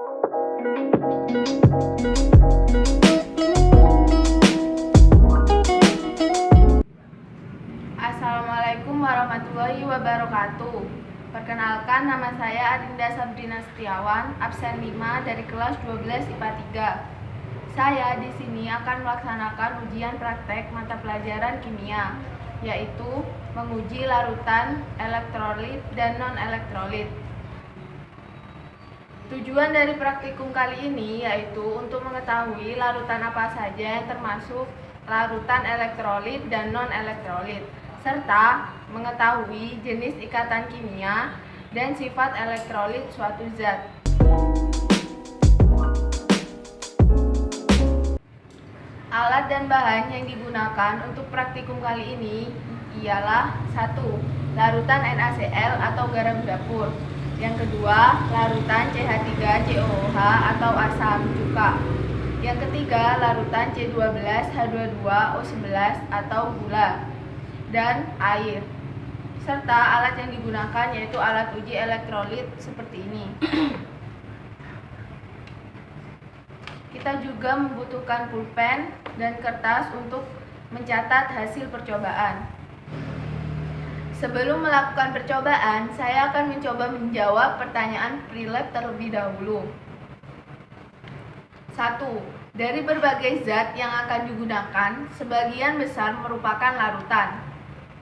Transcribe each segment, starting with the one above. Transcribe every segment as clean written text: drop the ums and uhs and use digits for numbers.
Assalamualaikum warahmatullahi wabarakatuh. Perkenalkan, nama saya Adinda Sabrina Setiawan, absen 5 dari kelas 12 IPA 3. Saya di sini akan melaksanakan ujian praktek mata pelajaran kimia, yaitu menguji larutan, elektrolit, dan non-elektrolit. Tujuan dari praktikum kali ini yaitu untuk mengetahui larutan apa saja yang termasuk larutan elektrolit dan non-elektrolit, serta mengetahui jenis ikatan kimia dan sifat elektrolit suatu zat. Alat dan bahan yang digunakan untuk praktikum kali ini ialah 1. Larutan NaCl atau garam dapur. Yang kedua, larutan CH3COOH atau asam cuka. Yang ketiga, larutan C12H22O11 atau gula. Dan air. Serta alat yang digunakan yaitu alat uji elektrolit seperti ini. Kita juga membutuhkan pulpen dan kertas untuk mencatat hasil percobaan. Sebelum melakukan percobaan, saya akan mencoba menjawab pertanyaan pre-lab terlebih dahulu. 1. Dari berbagai zat yang akan digunakan, sebagian besar merupakan larutan.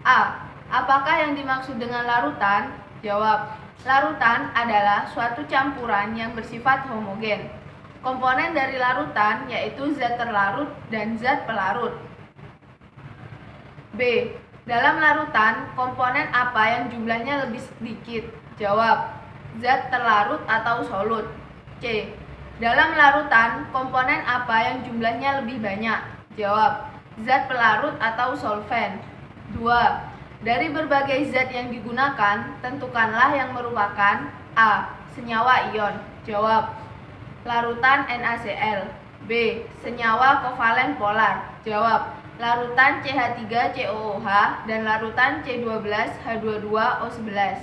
A. Apakah yang dimaksud dengan larutan? Jawab. Larutan adalah suatu campuran yang bersifat homogen. Komponen dari larutan yaitu zat terlarut dan zat pelarut. B. Dalam larutan, komponen apa yang jumlahnya lebih sedikit? Jawab. Zat terlarut atau solut. C. Dalam larutan, komponen apa yang jumlahnya lebih banyak? Jawab. Zat pelarut atau solvent. 2. Dari berbagai zat yang digunakan, tentukanlah yang merupakan A. Senyawa ion. Jawab. Larutan NaCl. B. Senyawa kovalen polar. Jawab. Larutan CH3COOH dan larutan C12H22O11.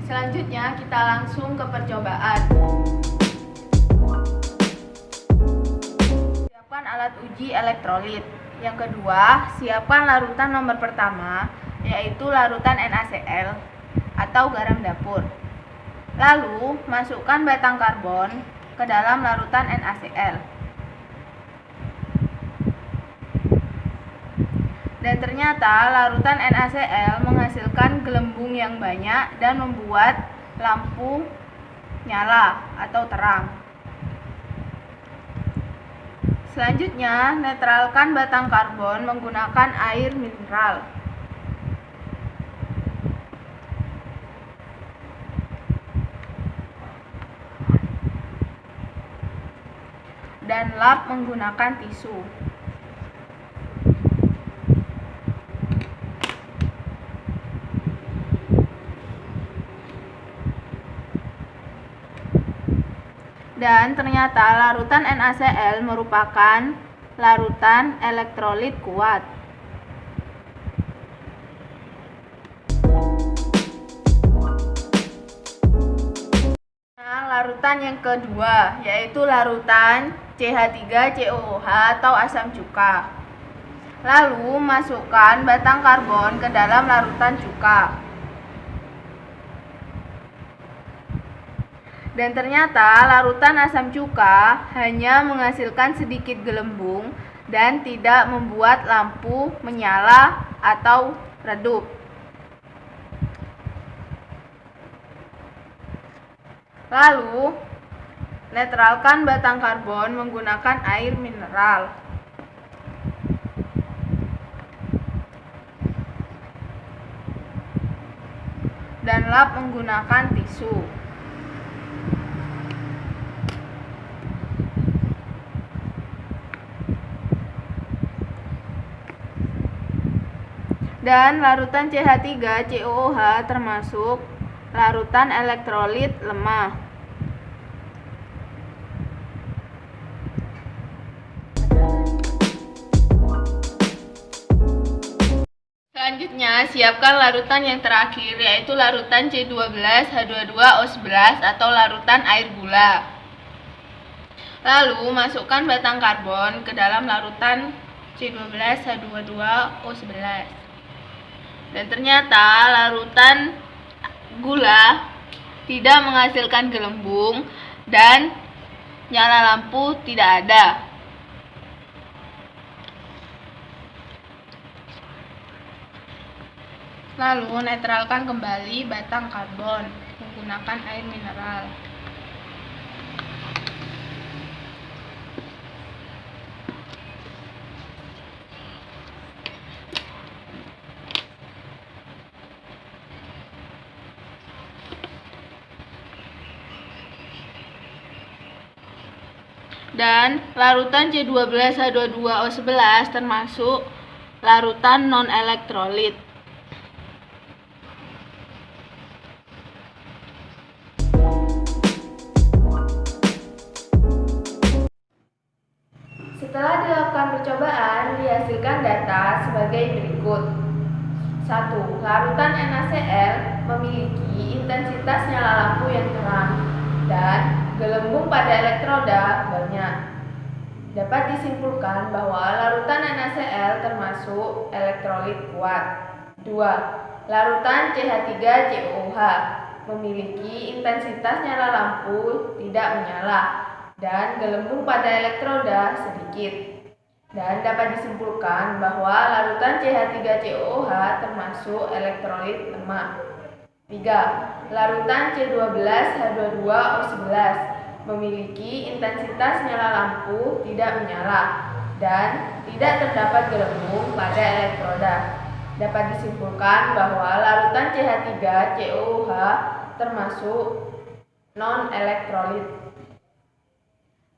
Selanjutnya kita langsung ke percobaan. Siapkan alat uji elektrolit. Yang kedua, siapkan larutan nomor pertama, yaitu larutan NaCl atau garam dapur. Lalu, masukkan batang karbon ke dalam larutan NaCl. Dan ternyata larutan NaCl menghasilkan gelembung yang banyak dan membuat lampu nyala atau terang. Selanjutnya, netralkan batang karbon menggunakan air mineral. Dan lap menggunakan tisu. Dan ternyata larutan NaCl merupakan larutan elektrolit kuat. Nah, larutan yang kedua yaitu larutan CH3COOH atau asam cuka. Lalu masukkan batang karbon ke dalam larutan cuka. Dan ternyata larutan asam cuka hanya menghasilkan sedikit gelembung dan tidak membuat lampu menyala atau redup. Lalu, netralkan batang karbon menggunakan air mineral. Dan lap menggunakan tisu. Dan larutan CH3COOH termasuk larutan elektrolit lemah. Selanjutnya, siapkan larutan yang terakhir, yaitu larutan C12H22O11 atau larutan air gula. Lalu masukkan batang karbon ke dalam larutan C12H22O11. Dan ternyata larutan gula tidak menghasilkan gelembung dan nyala lampu tidak ada. Lalu netralkan kembali batang karbon menggunakan air mineral. Dan larutan C12H22O11 termasuk larutan non-elektrolit. Setelah dilakukan percobaan, dihasilkan data sebagai berikut. 1. Larutan NaCl memiliki intensitas nyala lampu yang terang dan gelembung pada elektroda banyak. Dapat disimpulkan bahwa larutan NaCl termasuk elektrolit kuat. 2. Larutan CH3COOH memiliki intensitas nyala lampu tidak menyala dan gelembung pada elektroda sedikit. Dan dapat disimpulkan bahwa larutan CH3COOH termasuk elektrolit lemah. 3. Larutan C12H22O11 memiliki intensitas nyala lampu tidak menyala dan tidak terdapat gelembung pada elektroda. Dapat disimpulkan bahwa larutan CH3COOH termasuk non-elektrolit.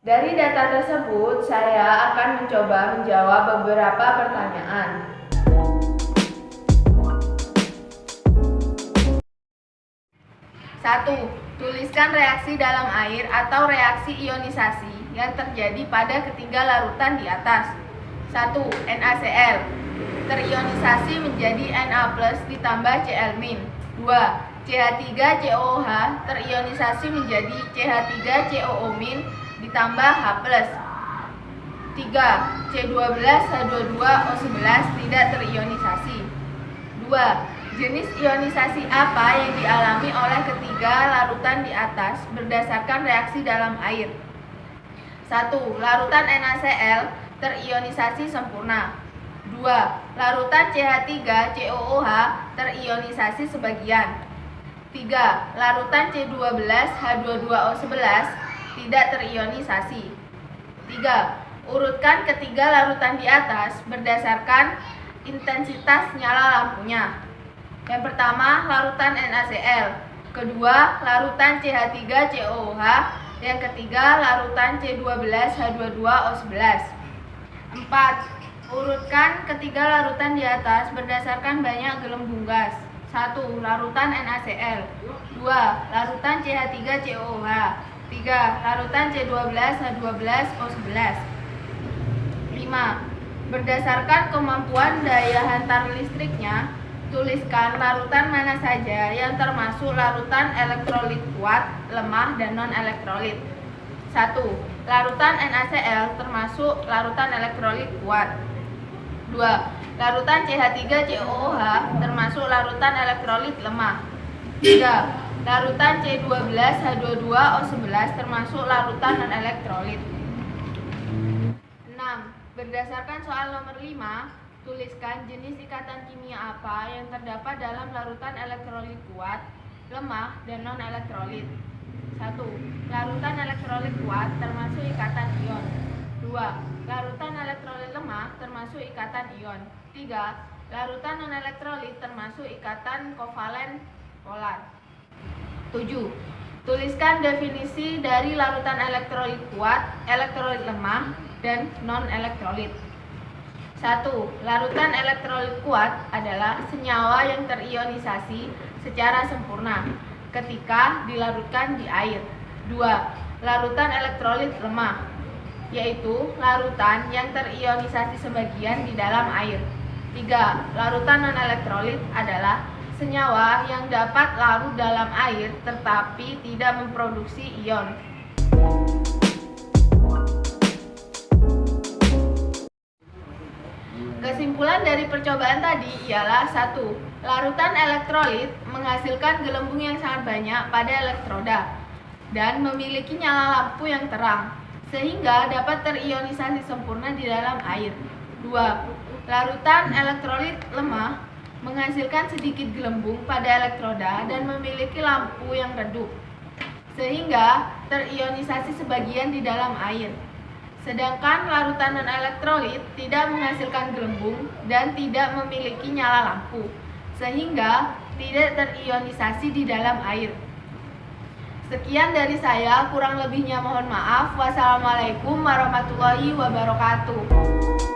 Dari data tersebut, saya akan mencoba menjawab beberapa pertanyaan. 1. Tuliskan reaksi dalam air atau reaksi ionisasi yang terjadi pada ketiga larutan di atas. 1. NaCl terionisasi menjadi Na+ ditambah Cl-. 2. CH3COOH terionisasi menjadi CH3COO- ditambah H+. 3. C12H22O11 tidak terionisasi. 2. Jenis ionisasi apa yang dialami oleh ketiga larutan di atas berdasarkan reaksi dalam air? 1. Larutan NaCl terionisasi sempurna. 2. Larutan CH3COOH terionisasi sebagian. 3. Larutan C12H22O11 tidak terionisasi. 3. Urutkan ketiga larutan di atas berdasarkan intensitas nyala lampunya. Yang pertama, larutan NaCl. Kedua, larutan CH3COOH. Yang ketiga, larutan C12H22O11. 4. Urutkan ketiga larutan di atas berdasarkan banyak gelembung gas. 1. Larutan NaCl. 2. Larutan CH3COOH. 3. Larutan C12H12O11. 5. Berdasarkan kemampuan daya hantar listriknya, tuliskan larutan mana saja yang termasuk larutan elektrolit kuat, lemah, dan non-elektrolit. 1. Larutan NaCl termasuk larutan elektrolit kuat. 2. Larutan CH3COOH termasuk larutan elektrolit lemah. 3. Larutan C12H22O11 termasuk larutan non-elektrolit. 6. Berdasarkan soal nomor 5, tuliskan jenis ikatan kimia apa yang terdapat dalam larutan elektrolit kuat, lemah, dan non-elektrolit. 1. Larutan elektrolit kuat termasuk ikatan ion. 2. Larutan elektrolit lemah termasuk ikatan ion. 3. Larutan non-elektrolit termasuk ikatan kovalen polar. 7. Tuliskan definisi dari larutan elektrolit kuat, elektrolit lemah, dan non-elektrolit. 1. Larutan elektrolit kuat adalah senyawa yang terionisasi secara sempurna ketika dilarutkan di air. 2. Larutan elektrolit lemah, yaitu larutan yang terionisasi sebagian di dalam air. 3. Larutan non-elektrolit adalah senyawa yang dapat larut dalam air tetapi tidak memproduksi ion. Kesimpulan dari percobaan tadi ialah 1. Larutan elektrolit menghasilkan gelembung yang sangat banyak pada elektroda dan memiliki nyala lampu yang terang, sehingga dapat terionisasi sempurna di dalam air. 2. Larutan elektrolit lemah menghasilkan sedikit gelembung pada elektroda dan memiliki lampu yang redup, sehingga terionisasi sebagian di dalam air. Sedangkan larutan non-elektrolit tidak menghasilkan gelembung dan tidak memiliki nyala lampu, sehingga tidak terionisasi di dalam air. Sekian dari saya, kurang lebihnya mohon maaf. Wassalamualaikum warahmatullahi wabarakatuh.